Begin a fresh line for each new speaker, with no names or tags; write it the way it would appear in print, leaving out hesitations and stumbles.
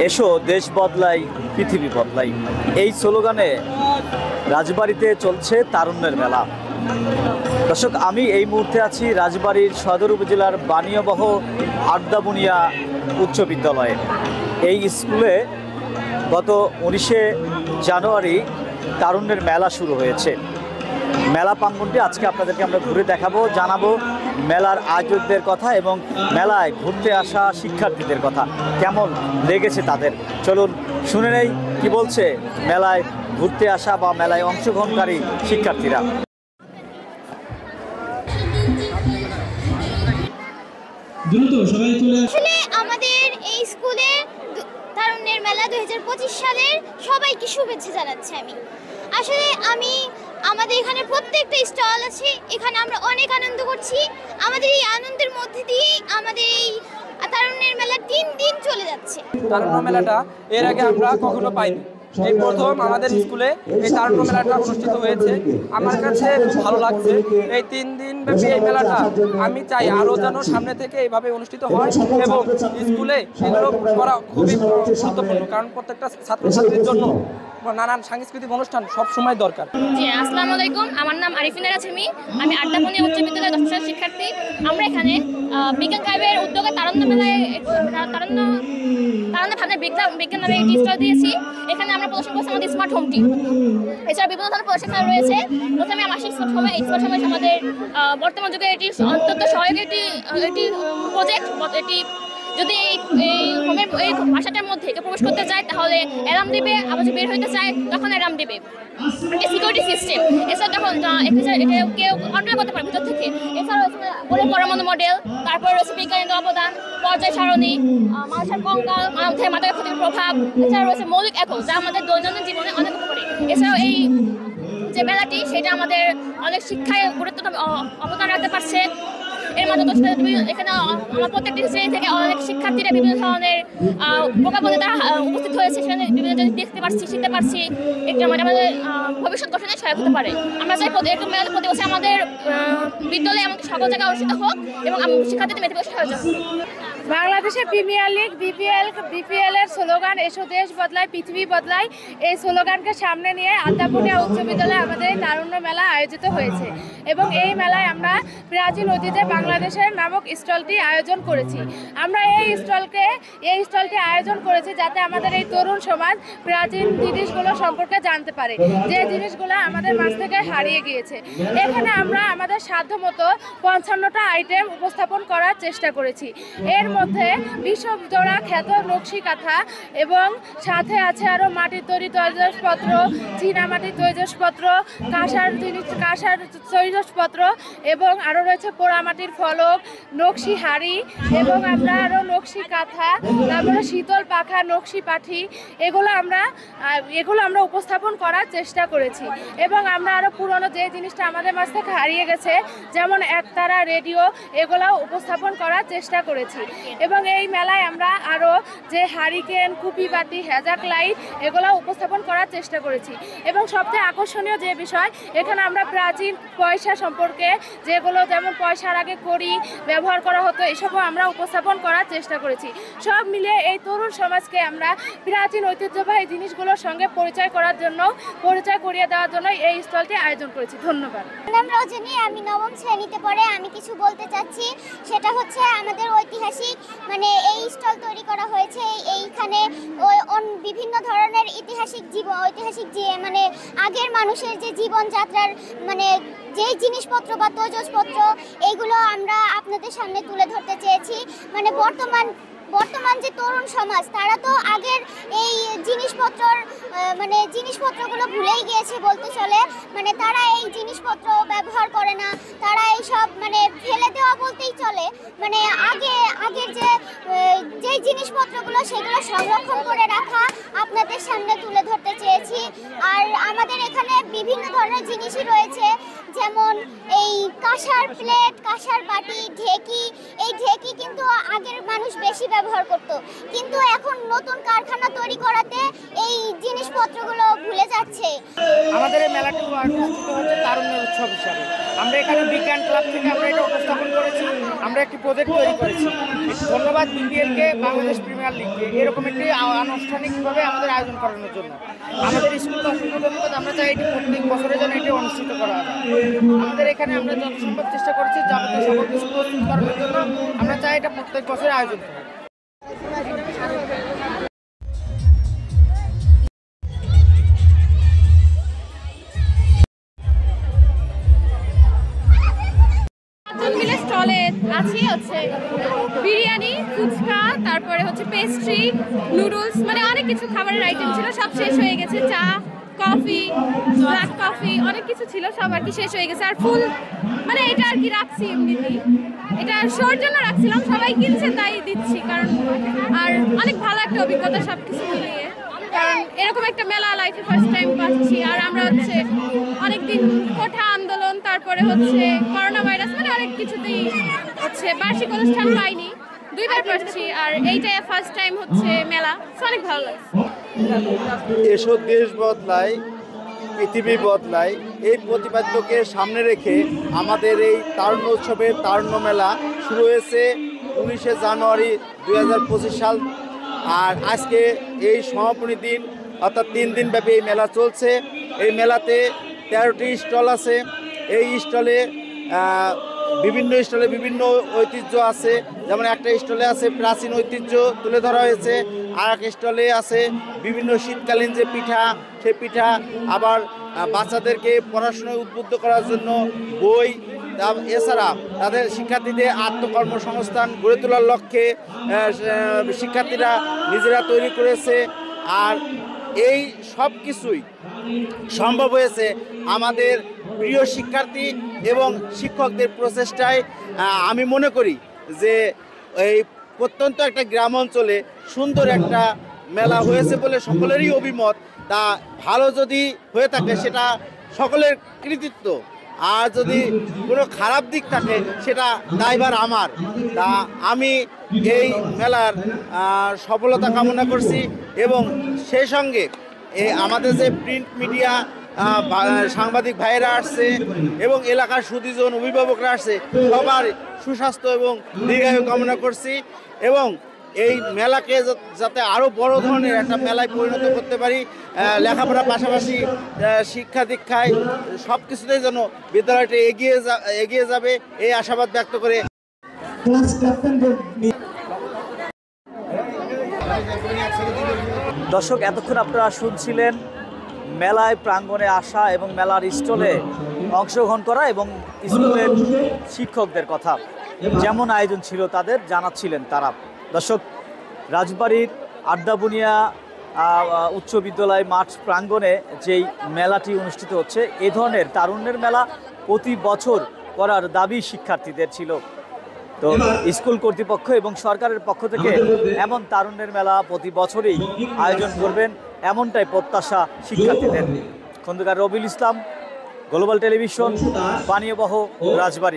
এসো দেশ বদলাই পৃথিবী বদলাই, এই স্লোগানে রাজবাড়িতে চলছে তারুণ্যের মেলা। দর্শক, আমি এই মুহূর্তে আছি রাজবাড়ির সদর উপজেলার বানিয়াবহ আড্ডাবুনিয়া উচ্চ বিদ্যালয়ে। এই স্কুলে গত 19শে জানুয়ারি তারুণ্যের মেলা শুরু হয়েছে। মেলা প্রাঙ্গণটি আজকে আপনাদেরকে আমরা ঘুরে দেখাবো, জানাবো মেলার আয়োজকদের কথা এবং মেলায় ঘুরতে আসা শিক্ষার্থীদের কথা, কেমন লেগেছে তাদের। চলুন শুনে নেই কি বলছে মেলায় ঘুরতে আসা বা মেলায় অংশগ্রহণকারী শিক্ষার্থীরা।
আসলে আমাদের এই স্কুলে তারুণ্যের মেলা 2025 সালের সবাইকে শুভেচ্ছা জানাচ্ছি। আমাদের এখানে প্রত্যেকটা স্টল আছে, এখানে আমরা অনেক আনন্দ করছি। আমাদের এই আনন্দের মধ্যে দিয়ে আমাদের এই তারুণ্যের মেলা 3 দিন চলে যাচ্ছে।
তারুণ্য মেলাটা এর আগে আমরা কখনো পাইনি, এই প্রথম আমাদের স্কুলে এই তারুণ্য মেলাটা অনুষ্ঠিত হয়েছে। আমার কাছে খুব ভালো লাগছে এই 3 দিন ব্যাপী এই মেলাটা। আমি চাই আরও যেন সামনে থেকে এইভাবে অনুষ্ঠিত হয় এবং স্কুলে এগুলো করা খুবই গুরুত্বপূর্ণ, কারণ প্রত্যেকটা ছাত্রছাত্রীর জন্য নানান সাংস্কৃতিক অনুষ্ঠান সব সময় দরকার।
জি, আসসালামু আলাইকুম, আমার নাম আরিফিনা রাজমি, আমি আড্ডাবুনিয়া উচ্চ বিদ্যালয়ের 10ম শ্রেণীর শিক্ষার্থী। আমরা এখানে বিজ্ঞান ক্লাবের উদ্যোগে তারুণ্য মেলায় তারুণ্য ভাবনা বিজ্ঞান নামে একটি স্টল দিয়েছি। এখানে আমরা প্রদর্শন করছি আমাদের স্মার্ট হোমটি। এছাড়া বিভিন্ন ধরনের প্রদর্শন রয়েছে। প্রথমে আমার স্মার্ট হোমে আমাদের বর্তমান যুগে এটি অত্যন্ত সহায়ক একটি প্রজেক্ট। এটি যদি এই হোমের এই বাসাটার মধ্যে কেউ প্রবেশ করতে চায় তাহলে অ্যালার্ম দেবে, আবার যদি বের হইতে চায় তখন অ্যালার্ম দেবে। এটি সিকিউরিটি সিস্টেম। এছাড়া তখন এটা কেউ কন্ট্রোল করতে পারে ভিতর থেকে। এছাড়া রয়েছে পরমাণু মডেল, তারপর রয়েছে বিজ্ঞানের অবদান, পর্যায় সারণী, মানুষের কঙ্কাল, মানবের ক্ষতির প্রভাব। এছাড়া রয়েছে মৌলিক একক, যা আমাদের দৈনন্দিন জীবনে অনেক উপকারী। এছাড়াও এই যে মেলাটি, সেটা আমাদের অনেক শিক্ষায় গুরুত্বপূর্ণ অবদান রাখতে পারছে। এর মাধ্যমে এখানে আমার প্রত্যেকটি শ্রেণী থেকে অনেক শিক্ষার্থীরা বিভিন্ন ধরনের প্রোগ্রামে তারা উপস্থিত হয়েছে, সেখানে বিভিন্ন জিনিস দেখতে পারছি, শিখতে পারছি। এটা আমাদের ভবিষ্যৎ গঠনে সহায়ক হতে পারে। আমরা চাই এরকম মেলা প্রতি বছর আমাদের বিদ্যালয়ে এমনকি সকল জায়গায় অনুষ্ঠিত হোক এবং শিক্ষার্থীদের মেধাবী সহায়তা হোক।
বাংলাদেশের প্রিমিয়ার লিগ বিপিএল এর স্লোগান এসো দেশ বদলায় পৃথিবী বদলায়, এই স্লোগানকে সামনে নিয়ে আড্ডাবুনিয়া উচ্চ বিদ্যালয়ে আমাদের এই তারুণ্য মেলা আয়োজিত হয়েছে এবং এই মেলায় আমরা প্রাচীন ঐতিহ্যে বাংলাদেশের নামক স্টলটি আয়োজন করেছি। আমরা এই স্টলটি আয়োজন করেছি যাতে আমাদের এই তরুণ সমাজ প্রাচীন জিনিসগুলো সম্পর্কে জানতে পারে, যে জিনিসগুলো আমাদের মাঝ থেকে হারিয়ে গিয়েছে। এখানে আমরা আমাদের সাধ্যমতো 55টা আইটেম উপস্থাপন করার চেষ্টা করেছি। এর মধ্যে বিশ্বজোড়া খ্যাত নকশি কাঁথা এবং সাথে আছে আরও মাটির তৈরি তৈজসপত্র, চীনামাটির তৈজসপত্র, কাঁসার তৈজসপত্র এবং আরও রয়েছে পোড়ামাটির ফলক, নকশি হাড়ি এবং আমরা আরও নকশি কাঁথা, তারপরে শীতল পাখা, নকশি পাঠি, এগুলো আমরা উপস্থাপন করার চেষ্টা করেছি। এবং আমরা আরও পুরনো যে জিনিসটা আমাদের মাঝ থেকে হারিয়ে গেছে, যেমন একতারা, রেডিও, এগুলাও উপস্থাপন করার চেষ্টা করেছি। এবং এই মেলায় আমরা আরও যে হারিকেন, কুপি বাতি, হ্যাজাক লাইট, এগুলো উপস্থাপন করার চেষ্টা করেছি। এবং সবচেয়ে আকর্ষণীয় যে বিষয়, এখানে আমরা প্রাচীন পয়সা সম্পর্কে, যেগুলো যেমন পয়সার আগে কড়ি ব্যবহার করা হতো, এসবও আমরা উপস্থাপন করার চেষ্টা করেছি। সব মিলিয়ে এই তরুণ সমাজকে আমরা প্রাচীন ঐতিহ্যবাহী জিনিসগুলোর সঙ্গে পরিচয় করিয়ে দেওয়ার জন্য এই স্টলটি আয়োজন করেছি। ধন্যবাদ।
নাম রজনী, আমি 9ম শ্রেণীতে পড়ে। আমি কিছু বলতে চাচ্ছি, সেটা হচ্ছে আমাদের ঐতিহাসিক এই স্টল তৈরি করা হয়েছে। এইখানে বিভিন্ন ধরনের ঐতিহাসিক যে আগের মানুষের যে জীবনযাত্রার যেই জিনিসপত্র বা তৈজসপত্র, এইগুলো আমরা আপনাদের সামনে তুলে ধরতে চেয়েছি। বর্তমান যে তরুণ সমাজ, তারা তো আগের এই জিনিসপত্রগুলো ভুলেই গিয়েছে বলতে চলে। তারা এই জিনিসপত্র ব্যবহার করে না, তারা এই সব ফেলে দেওয়া বলতেই চলে। আগের যে জিনিসপত্রগুলো, সেগুলো সংরক্ষণ করে রাখা আপনাদের সামনে তুলে ধরতে চেয়েছি। আর আমাদের এখানে বিভিন্ন ধরনের জিনিসই রয়েছে,
যেমন এই কাঁসার প্লেট, কাঁসার বাটি, ঢেকি। এই ঢেকি কিন্তু আগের মানুষ বেশি ব্যবহার করত, কিন্তু এখন নতুন কারখানা তৈরি করাতে এই জিনিসপত্রগুলো ভুলে যাচ্ছে।
আমাদের এই মেলাটি অনুষ্ঠিত হচ্ছে তারুণ্যের উৎসব হিসাবে। আমরা এখানে বিজ্ঞান ক্লাব থেকে আমরা এটা উপস্থাপন করেছি, আমরা একটি প্রজেক্ট তৈরি করেছি। ধন্যবাদ বিপিএলকে, বাংলাদেশ প্রিমিয়ার লিগকে এরকম একটি আনুষ্ঠানিকভাবে আমাদের আয়োজন করানোর জন্য। আমাদের স্কুলকে অসংখ্য ধন্যবাদ। আমরা চাই এটি প্রত্যেক বছরের জন্য এটি অনুষ্ঠিত করা হবে। আমাদের এখানে আমরা যত সম্ভব চেষ্টা করছি যাবতীয় সকল কিছু প্রস্তুত করানোর জন্য। আমরা চাই এটা প্রত্যেক বছরে আয়োজন করা।
স্টলে আছে হচ্ছে বিরিয়ানি, ফুচকা, তারপরে হচ্ছে পেস্ট্রি, নুডলস, মানে অনেক কিছু খাবারের আইটেম ছিল, সব শেষ হয়ে গেছে। চা, কফি, ব্ল্যাক কফি, অনেক কিছু ছিল, সব আর কি শেষ হয়ে গেছে। আর ফুল মানে এটা আর কি রাখছি এমনিতেই, এটা শোর জন্য রাখছিলাম, সবাই কিনছে তাই দিচ্ছি। কারণ আর অনেক ভালো একটা অভিজ্ঞতা সব কিছু মিলিয়ে, কারণ এরকম একটা মেলা লাইফে ফার্স্ট টাইম পাচ্ছি। আর আমরা হচ্ছে অনেকদিন কোঠা আন্দোলন, তারপরে হচ্ছে করোনা ভাইরাস, মানে অনেক কিছুতেই হচ্ছে বার্ষিক অনুষ্ঠান পাইনি, 2বার পাচ্ছি। আর এইটাই ফার্স্ট টাইম হচ্ছে মেলা, অনেক ভালো লাগছে।
এসব দেশ বদলায়, পৃথিবী বদলায়, এই প্রতিপাদ্যকে সামনে রেখে আমাদের এই তারুণ্য উৎসবের তারুণ্য মেলা শুরু হয়েছে 19শে জানুয়ারি 2025 সাল। আর আজকে এই সমাপনী দিন, অর্থাৎ 3 দিন ব্যাপী এই মেলা চলছে। এই মেলাতে 13টি স্টল আছে। এই স্টলে বিভিন্ন স্টলে বিভিন্ন ঐতিহ্য আছে। যেমন একটা স্টলে আছে প্রাচীন ঐতিহ্য তুলে ধরা হয়েছে, আর এক স্টলে আছে বিভিন্ন শীতকালীন যে পিঠা, সেই পিঠা, আবার বাচ্চাদেরকে পড়াশোনায় উদ্বুদ্ধ করার জন্য বই, এছাড়া তাদের শিক্ষার্থীদের আত্মকর্মসংস্থান গড়ে তোলার লক্ষ্যে শিক্ষার্থীরা নিজেরা তৈরি করেছে। আর এই সব কিছুই সম্ভব হয়েছে আমাদের প্রিয় শিক্ষার্থী এবং শিক্ষকদের প্রচেষ্টায়। আমি মনে করি যে এই প্রত্যন্ত একটা গ্রাম অঞ্চলে সুন্দর একটা মেলা হয়েছে বলে সকলেরই অভিমত। তা ভালো যদি হয়ে থাকে সেটা সকলের কৃতিত্ব, আর যদি কোনো খারাপ দিক থাকে সেটা দায়ভার আমার। তা আমি এই মেলার সফলতা কামনা করছি, এবং সেই সঙ্গে আমাদের যে প্রিন্ট মিডিয়া সাংবাদিক ভাইয়েরা আসছে এবং এলাকার সুদীজন অভিভাবকরা আসছে, সবার সুস্বাস্থ্য এবং দীর্ঘায়ু কামনা করছি। এবং এই মেলাকে যাতে আরও বড় ধরনের একটা মেলায় পরিণত করতে পারি, লেখাপড়ার পাশাপাশি শিক্ষা দীক্ষায় সব কিছুতেই যেন বিদ্যালয়টি এগিয়ে যাবে এই আশাবাদ ব্যক্ত করে।
দর্শক, এতক্ষণ আপনারা শুনছিলেন মেলায় প্রাঙ্গণে আসা এবং মেলার স্টলে অংশগ্রহণ করা এবং স্কুলের শিক্ষকদের কথা, যেমন আয়োজন ছিল তাদের জানাচ্ছিলেন তারা। দর্শক, রাজবাড়ির আড্ডাবুনিয়া উচ্চ বিদ্যালয় মাঠ প্রাঙ্গণে যেই মেলাটি অনুষ্ঠিত হচ্ছে, এ ধরনের তারুণ্যের মেলা প্রতি বছর করার দাবি শিক্ষার্থীদের ছিল। তো স্কুল কর্তৃপক্ষ এবং সরকারের পক্ষ থেকে এমন তারুণ্যের মেলা প্রতি বছরই আয়োজন করবেন, এমনটাই প্রত্যাশা শিক্ষার্থীদের। খন্দকার রবিউল ইসলাম, গ্লোবাল টেলিভিশন, বানিয়াবহ, রাজবাড়ী।